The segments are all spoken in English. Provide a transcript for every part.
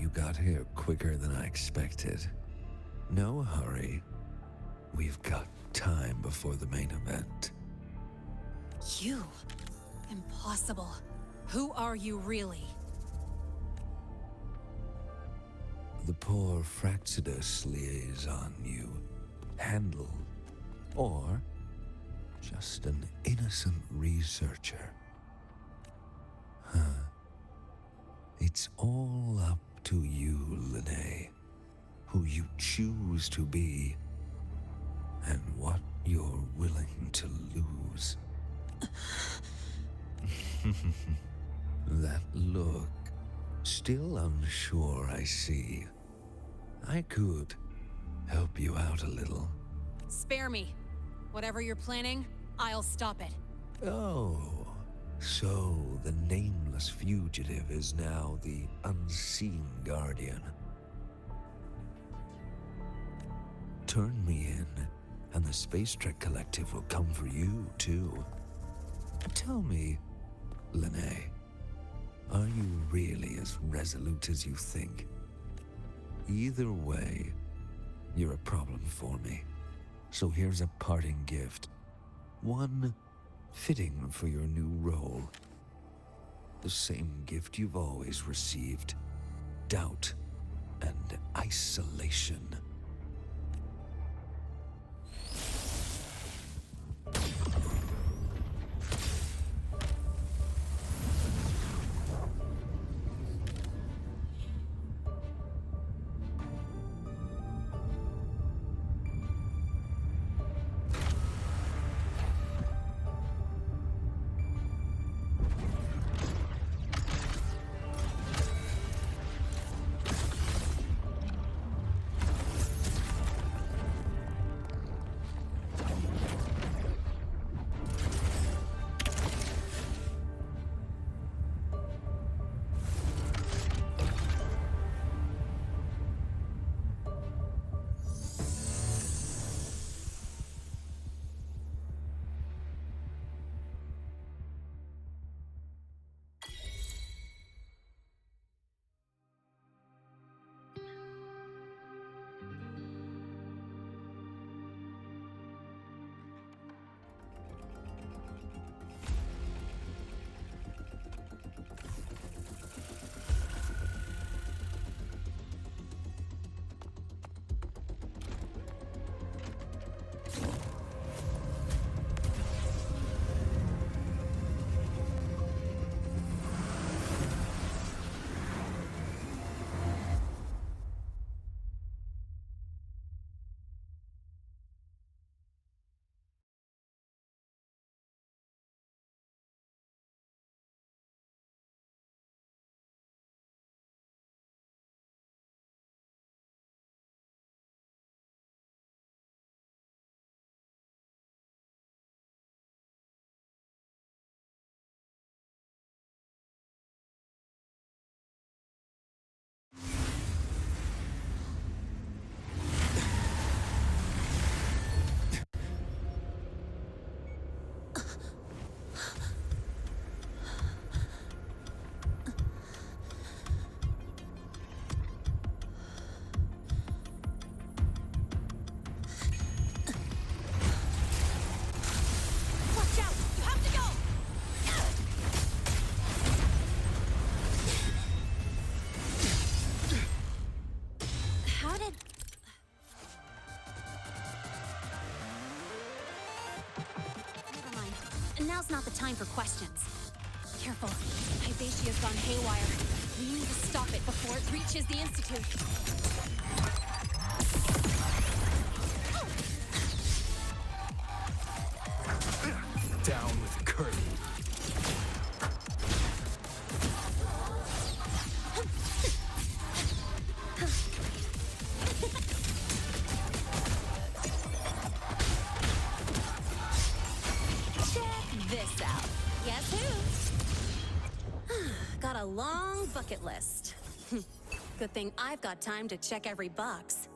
you got here quicker than I expected. No hurry. We've got time before the main event. You? Impossible. Who are you really? The poor Fraxidus liaison you handle, or just an innocent researcher. It's all up to you, Lene, who you choose to be, and what you're willing to lose. That look, still unsure, I see. I could help you out a little. Spare me. Whatever you're planning, I'll stop it. Oh, so the nameless fugitive is now the unseen guardian. Turn me in, and the Space Trek Collective will come for you, too. Tell me, Lene, are you really as resolute as you think? Either way, you're a problem for me. So here's a parting gift. One fitting for your new role. The same gift you've always received. Doubt and isolation. Now's not the time for questions. Careful. Hypatia's gone haywire. We need to stop it before it reaches the Institute. Down with Curly. This out. Guess who? Got a long bucket list. Good thing I've got time to check every box.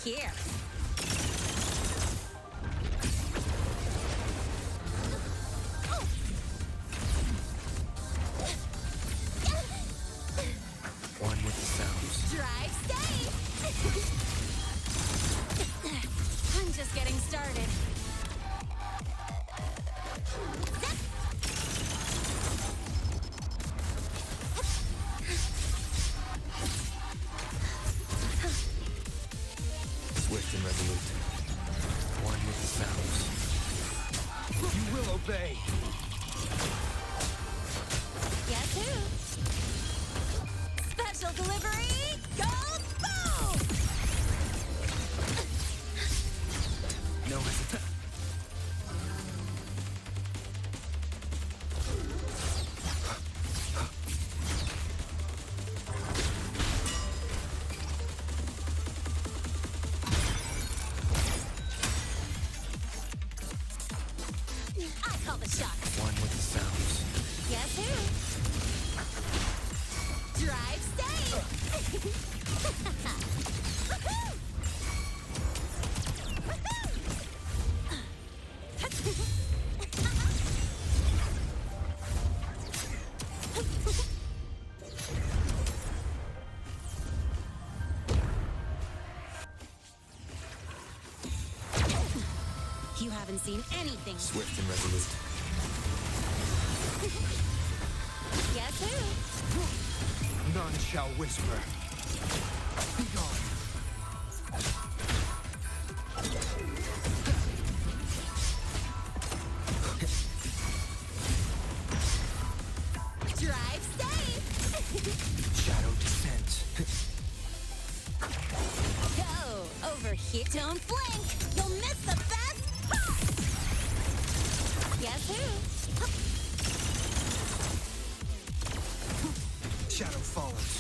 here. One with the sounds. Drive safe! I'm just getting started. Swift and resolute. One with the sounds. You will obey. Guess who? Special delivery! Go boom! No hesitation. I call the shots. One with the sounds. Guess who? Drive safe! You haven't seen anything. Swift and resolute. Guess who? None shall whisper. Be gone. Drive safe! Shadow descent. Go! Over here! Don't blink! You'll miss the best part! Guess who? Shadow follows.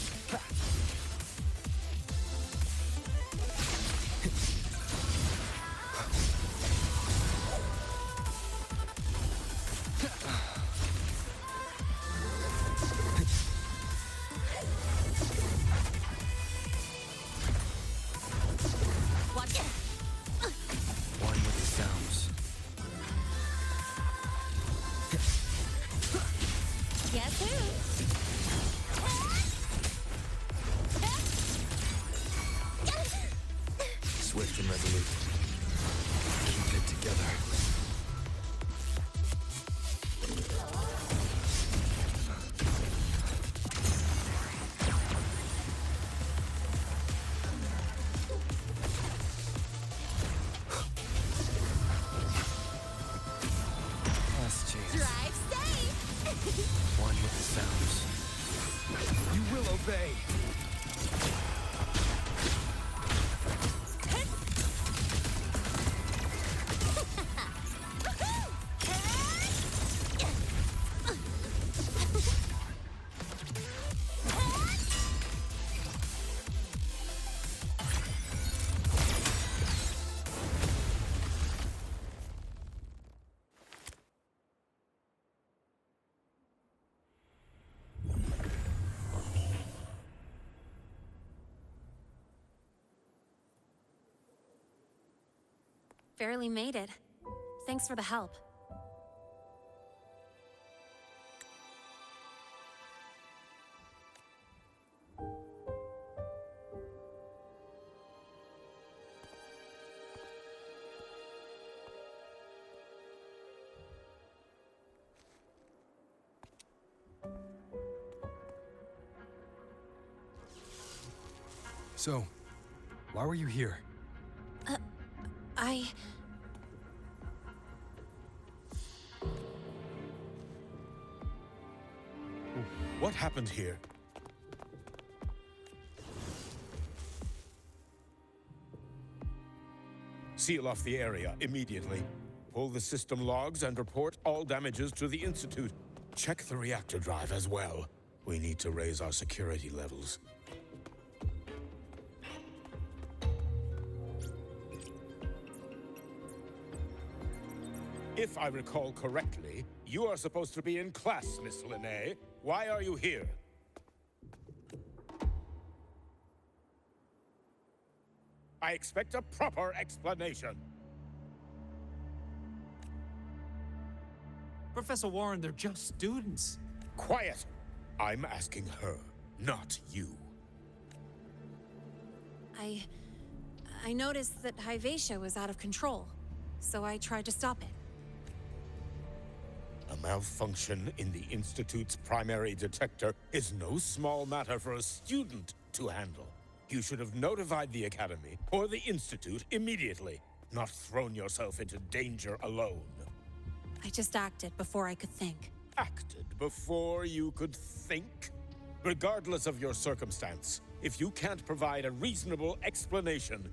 Watch it! One with the sounds. Guess who? Swift and resolute. Keep it together. Last chance. Drive safe! One with the sounds. You will obey. Barely made it. Thanks for the help. So, why were you here? What happened here? Seal off the area immediately. Pull the system logs and report all damages to the Institute. Check the reactor drive as well. We need to raise our security levels. If I recall correctly, you are supposed to be in class, Miss Linnae. Why are you here? I expect a proper explanation. Professor Warren, they're just students. Quiet! I'm asking her, not you. I noticed that Hyvatia was out of control, so I tried to stop it. A malfunction in the Institute's primary detector is no small matter for a student to handle. You should have notified the Academy or the Institute immediately, not thrown yourself into danger alone. I just acted before I could think. Acted before you could think? Regardless of your circumstance, if you can't provide a reasonable explanation,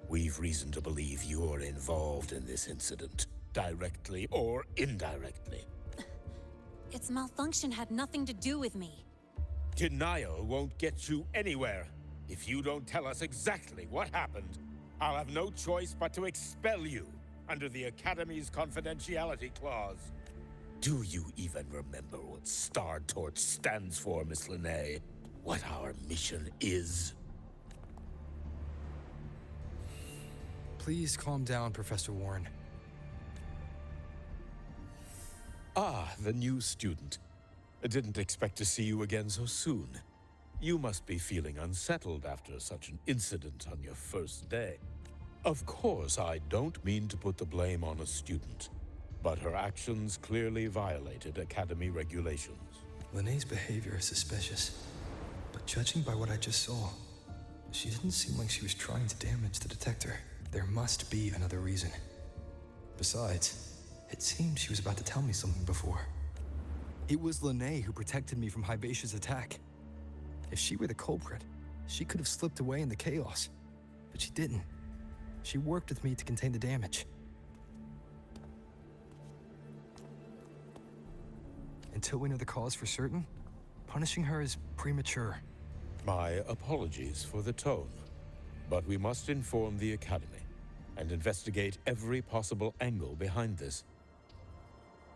we've reason to believe you're involved in this incident, directly or indirectly. Its malfunction had nothing to do with me. Denial won't get you anywhere. If you don't tell us exactly what happened, I'll have no choice but to expel you under the Academy's confidentiality clause. Do you even remember what Star Torch stands for, Miss Linnae? What our mission is? Please calm down, Professor Warren. Ah, the new student. I didn't expect to see you again so soon. You must be feeling unsettled after such an incident on your first day. Of course, I don't mean to put the blame on a student, but her actions clearly violated Academy regulations. Linnae's behavior is suspicious, but judging by what I just saw, she didn't seem like she was trying to damage the detector. There must be another reason. Besides, it seemed she was about to tell me something before. It was Linnae who protected me from Hybatia's attack. If she were the culprit, she could have slipped away in the chaos, but she didn't. She worked with me to contain the damage. Until we know the cause for certain, punishing her is premature. My apologies for the tone, but we must inform the Academy and investigate every possible angle behind this.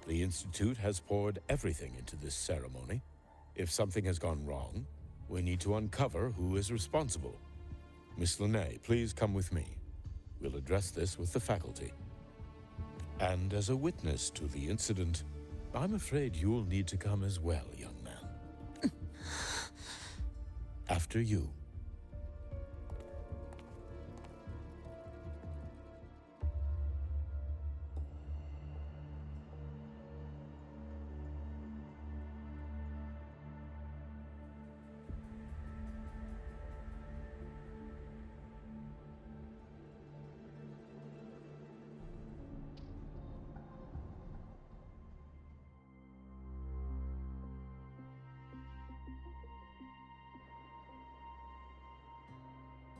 The Institute has poured everything into this ceremony. If something has gone wrong, we need to uncover who is responsible. Miss Linnae, please come with me. We'll address this with the faculty. And as a witness to the incident, I'm afraid you'll need to come as well, young man. After you.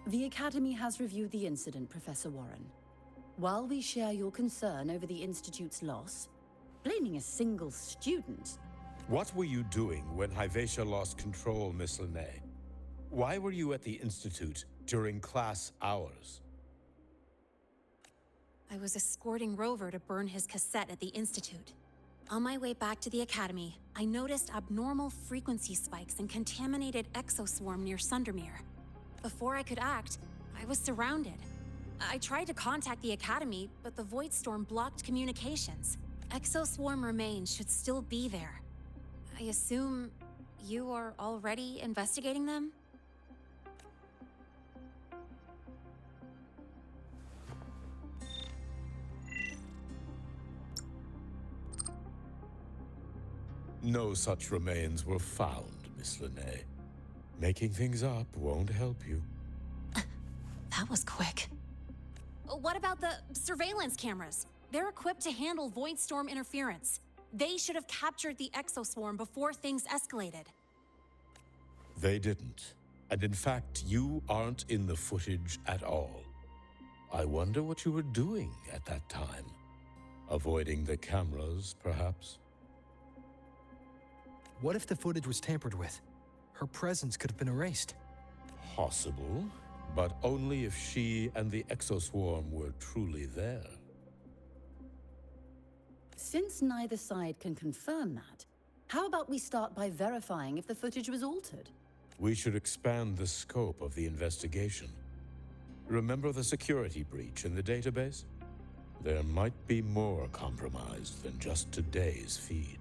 The Academy has reviewed the incident, Professor Warren. While we share your concern over the Institute's loss, blaming a single student... What were you doing when Hyvatia lost control, Miss Linnae? Why were you at the Institute during class hours? I was escorting Rover to burn his cassette at the Institute. On my way back to the Academy, I noticed abnormal frequency spikes and contaminated exoswarm near Sundermere. Before I could act, I was surrounded. I tried to contact the Academy, but the Void Storm blocked communications. Exoswarm remains should still be there. I assume you are already investigating them? No such remains were found, Miss Linnae. Making things up won't help you. That was quick. What about the surveillance cameras? They're equipped to handle Void Storm interference. They should have captured the exoswarm before things escalated. They didn't. And in fact, you aren't in the footage at all. I wonder what you were doing at that time. Avoiding the cameras, perhaps? What if the footage was tampered with? Her presence could have been erased. Possible, but only if she and the exoswarm were truly there. Since neither side can confirm that, how about we start by verifying if the footage was altered? We should expand the scope of the investigation. Remember the security breach in the database? There might be more compromised than just today's feed.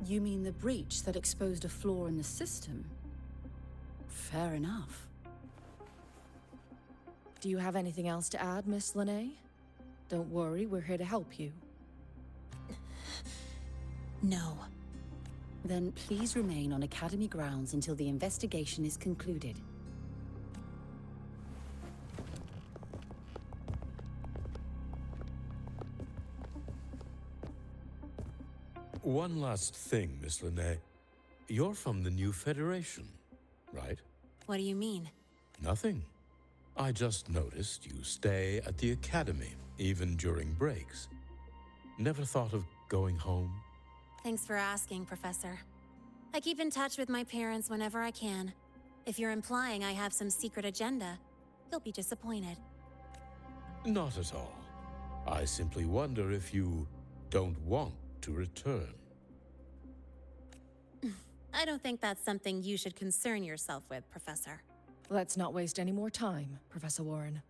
You mean the breach that exposed a flaw in the system? Fair enough. Do you have anything else to add, Miss Lene? Don't worry, we're here to help you. No. Then please remain on Academy grounds until the investigation is concluded. One last thing, Miss Lene. You're from the new Federation, right? What do you mean? Nothing. I just noticed you stay at the Academy, even during breaks. Never thought of going home? Thanks for asking, Professor. I keep in touch with my parents whenever I can. If you're implying I have some secret agenda, you'll be disappointed. Not at all. I simply wonder if you don't want to return. I don't think that's something you should concern yourself with, Professor. Let's not waste any more time, Professor Warren.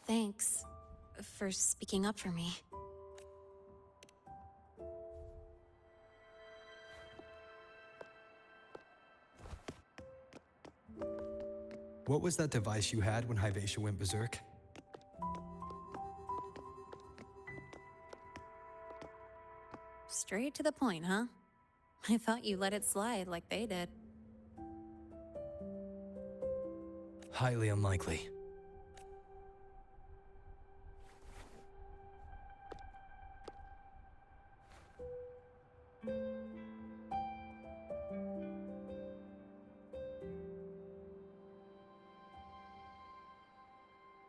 Thanks for speaking up for me. What was that device you had when Hyvatia went berserk? Straight to the point, huh? I thought you let it slide like they did. Highly unlikely.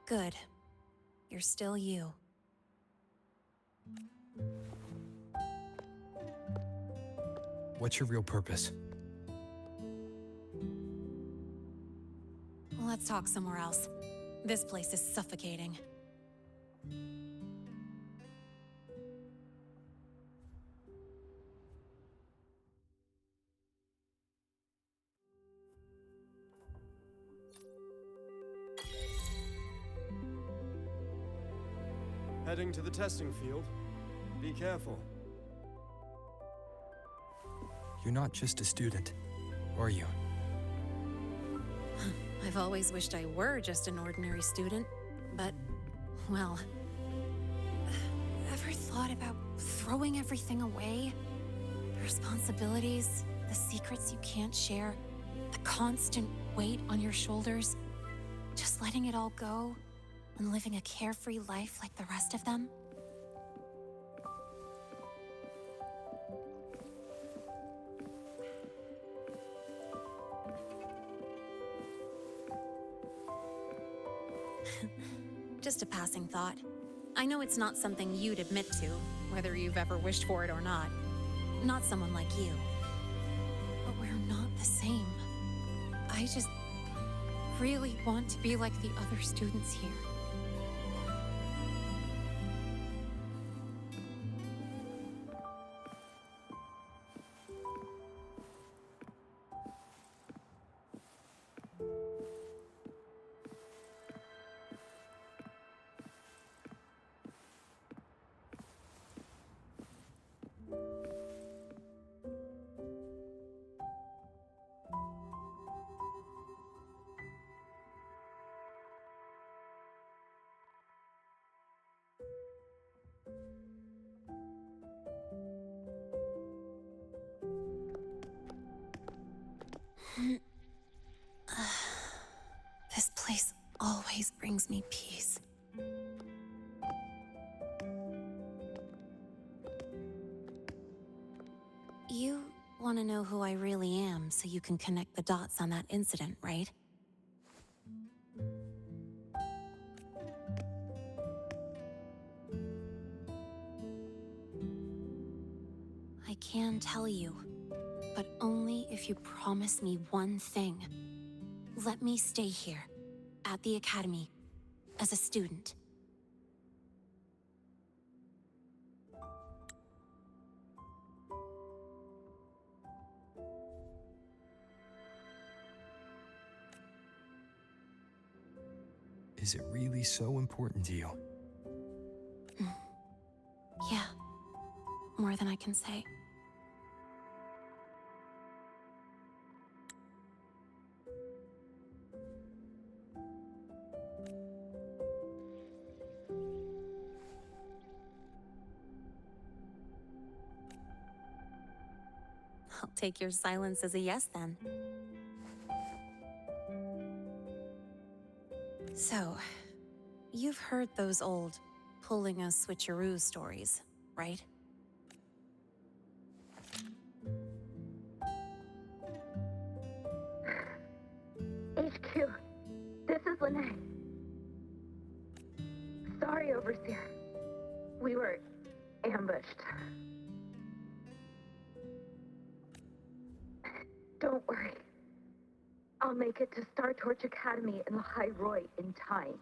Good. You're still you. What's your real purpose? Let's talk somewhere else. This place is suffocating. Heading to the testing field. Be careful. You're not just a student, are you? I've always wished I were just an ordinary student, but, well... Ever thought about throwing everything away? The responsibilities, the secrets you can't share, the constant weight on your shoulders. Just letting it all go and living a carefree life like the rest of them? Just a passing thought. I know it's not something you'd admit to, whether you've ever wished for it or not. Not someone like you. But we're not the same. I just really want to be like the other students here. This place always brings me peace. You want to know who I really am so you can connect the dots on that incident, right? I I can tell you, but only if you promise me one thing. Let me stay here, at the Academy, as a student. Is it really so important to you? Yeah, more than I can say. I'll take your silence as a yes then. So, you've heard those old pulling a switcheroo stories, right? HQ, this is Lene. Sorry, Overseer. We were ambushed. Don't worry. I'll make it to Star Torch Academy in the High Roy in time.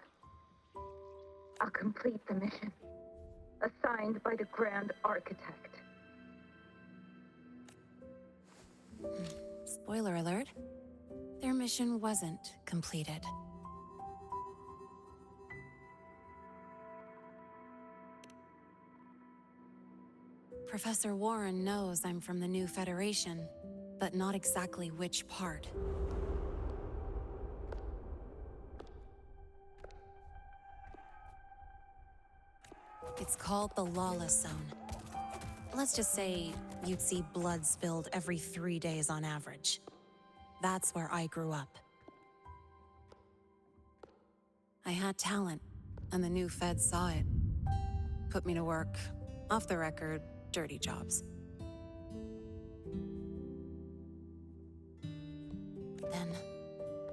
I'll complete the mission, assigned by the Grand Architect. Spoiler alert, their mission wasn't completed. Professor Warren knows I'm from the new Federation, but not exactly which part. It's called the Lawless Zone. Let's just say you'd see blood spilled every 3 days on average. That's where I grew up. I had talent, and the new feds saw it. Put me to work, off the record, dirty jobs. Then,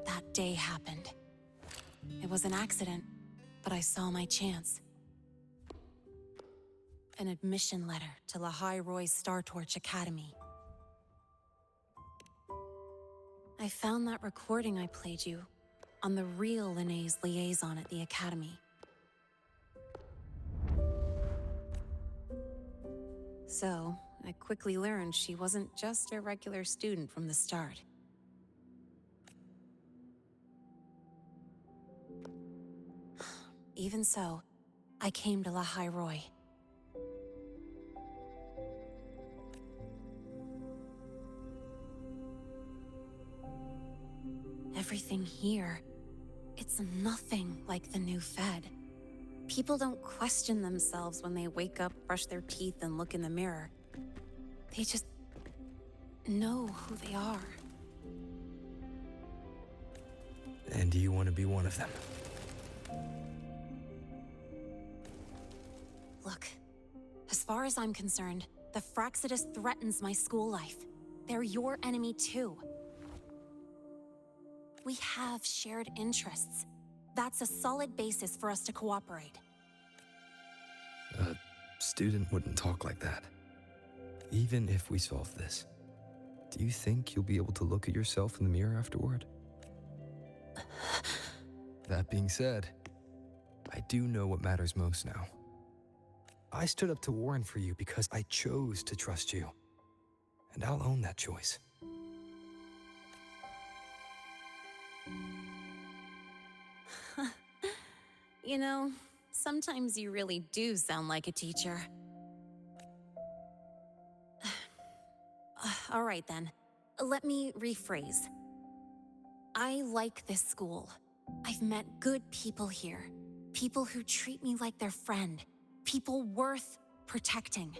that day happened. It was an accident, but I saw my chance. An admission letter to La High Roy's Star Torch Academy. I found that recording I played you on the real Lene's liaison at the Academy. So, I quickly learned she wasn't just a regular student from the start. Even so, I came to La High Roy. Everything here, it's nothing like the new Fed. People don't question themselves when they wake up, brush their teeth, and look in the mirror. They just know who they are. And do you want to be one of them? Look, as far as I'm concerned, the Frostlands threatens my school life. They're your enemy too. We have shared interests. That's a solid basis for us to cooperate. A student wouldn't talk like that. Even if we solve this, do you think you'll be able to look at yourself in the mirror afterward? That being said, I do know what matters most now. I stood up to Warren for you because I chose to trust you. And I'll own that choice. You know, sometimes you really do sound like a teacher. All right then, let me rephrase. I like this school. I've met good people here. People who treat me like their friend. People worth protecting.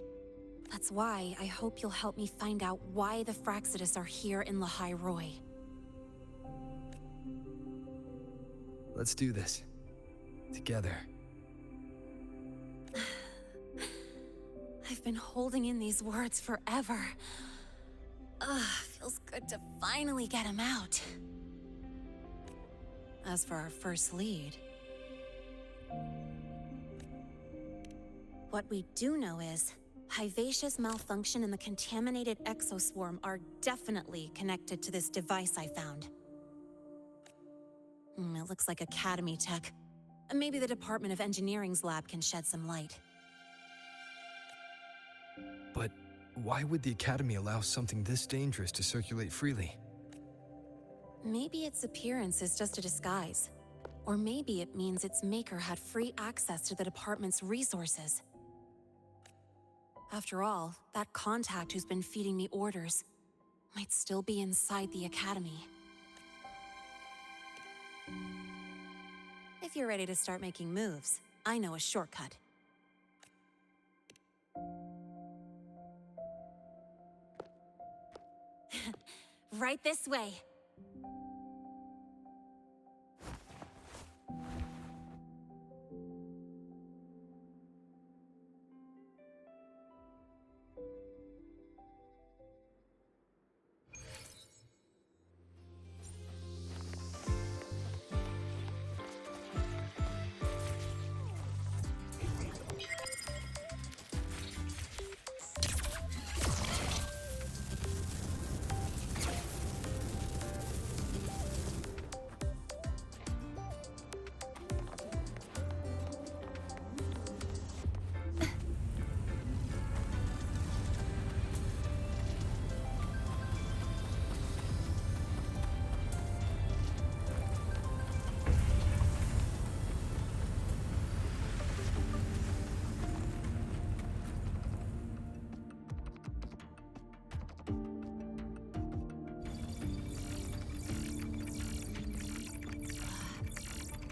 That's why I hope you'll help me find out why the Frostlands are here in La High Roy. Let's do this. Together. I've been holding in these words forever. Feels good to finally get them out. As for our first lead, what we do know is Hivacious malfunction and the contaminated exoswarm are definitely connected to this device I found. It looks like Academy tech. Maybe the Department of Engineering's lab can shed some light. But why would the Academy allow something this dangerous to circulate freely? Maybe its appearance is just a disguise. Or maybe it means its maker had free access to the department's resources. After all, that contact who's been feeding me orders might still be inside the Academy. If you're ready to start making moves, I know a shortcut. Right this way.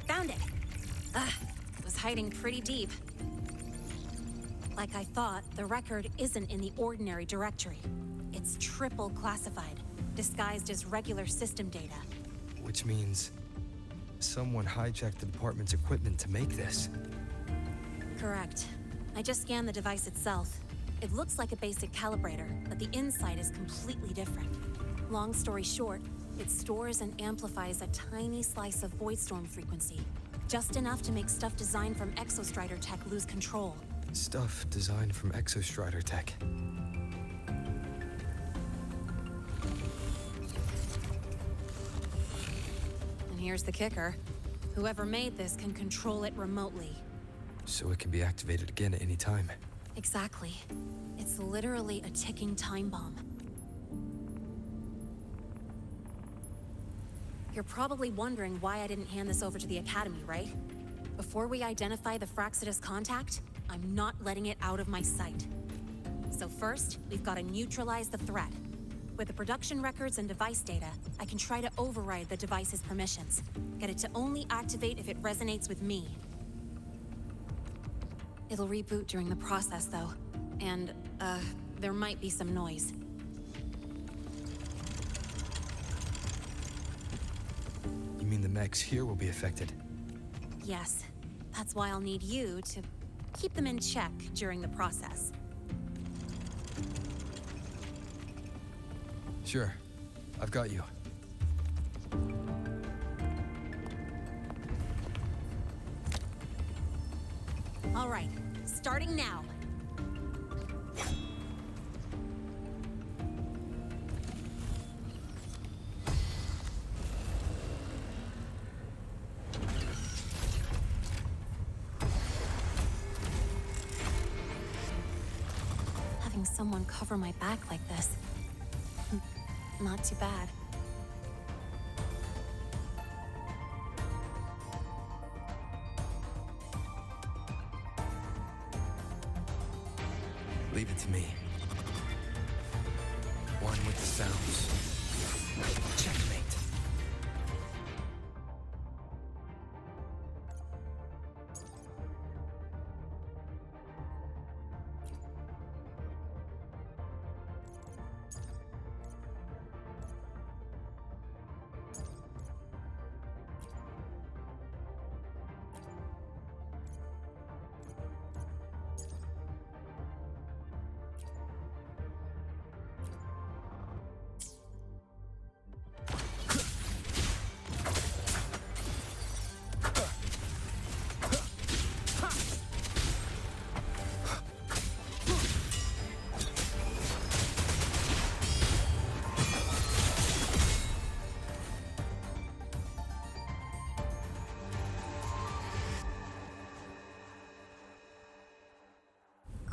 Found it! It was hiding pretty deep. Like I thought, the record isn't in the ordinary directory. It's triple classified, disguised as regular system data. Which means someone hijacked the department's equipment to make this. Correct. I just scanned the device itself. It looks like a basic calibrator, but the inside is completely different. Long story short, it stores and amplifies a tiny slice of voidstorm frequency, just enough to make stuff designed from Exostrider tech lose control. Stuff designed from Exostrider tech. And here's the kicker. Whoever made this can control it remotely. So it can be activated again at any time. Exactly. It's literally a ticking time bomb. You're probably wondering why I didn't hand this over to the Academy, right? Before we identify the Fraxidus contact, I'm not letting it out of my sight. So first, we've got to neutralize the threat. With the production records and device data, I can try to override the device's permissions. Get it to only activate if it resonates with me. It'll reboot during the process, though. And, there might be some noise. You mean the mechs here will be affected? Yes. That's why I'll need you to keep them in check during the process. Sure. I've got you. All right. Starting now. Having someone cover my back like this. Not too bad. Leave it to me. One with the sounds. Checkmate.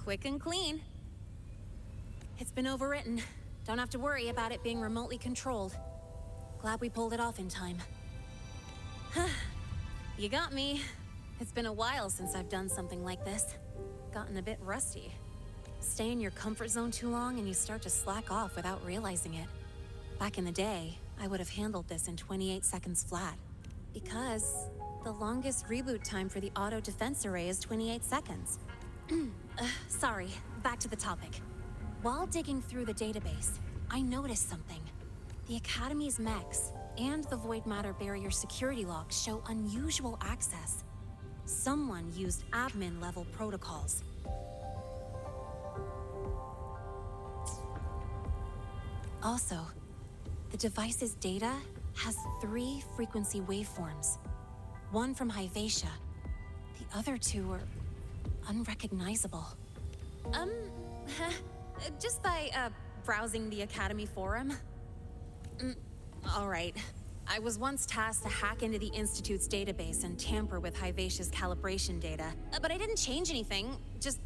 Quick and clean. It's been overwritten. Don't have to worry about it being remotely controlled. Glad we pulled it off in time. You got me. It's been a while since I've done something like this. Gotten a bit rusty. Stay in your comfort zone too long and you start to slack off without realizing it. Back in the day, I would have handled this in 28 seconds flat. Because the longest reboot time for the auto defense array is 28 seconds. Sorry, back to the topic. While digging through the database, I noticed something. The Academy's mechs and the Void Matter Barrier security logs show unusual access. Someone used admin-level protocols. Also, the device's data has 3 frequency waveforms. One from Hyvatia. The other 2 are unrecognizable. Just by, browsing the Academy forum. All right. I was once tasked to hack into the Institute's database and tamper with Hyvatia's calibration data. But I didn't change anything, just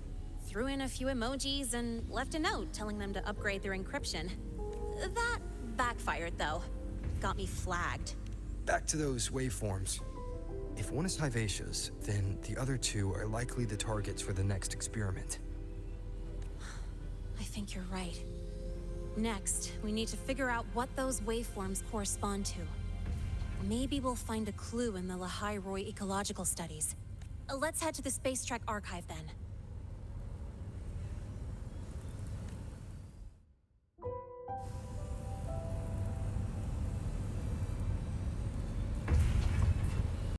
threw in a few emojis and left a note telling them to upgrade their encryption. That backfired, though. Got me flagged. Back to those waveforms. If one is Hyvatia's, then the other 2 are likely the targets for the next experiment. I think you're right. Next, we need to figure out what those waveforms correspond to. Maybe we'll find a clue in the Lehigh Roy ecological studies. Let's head to the Space Trek archive then.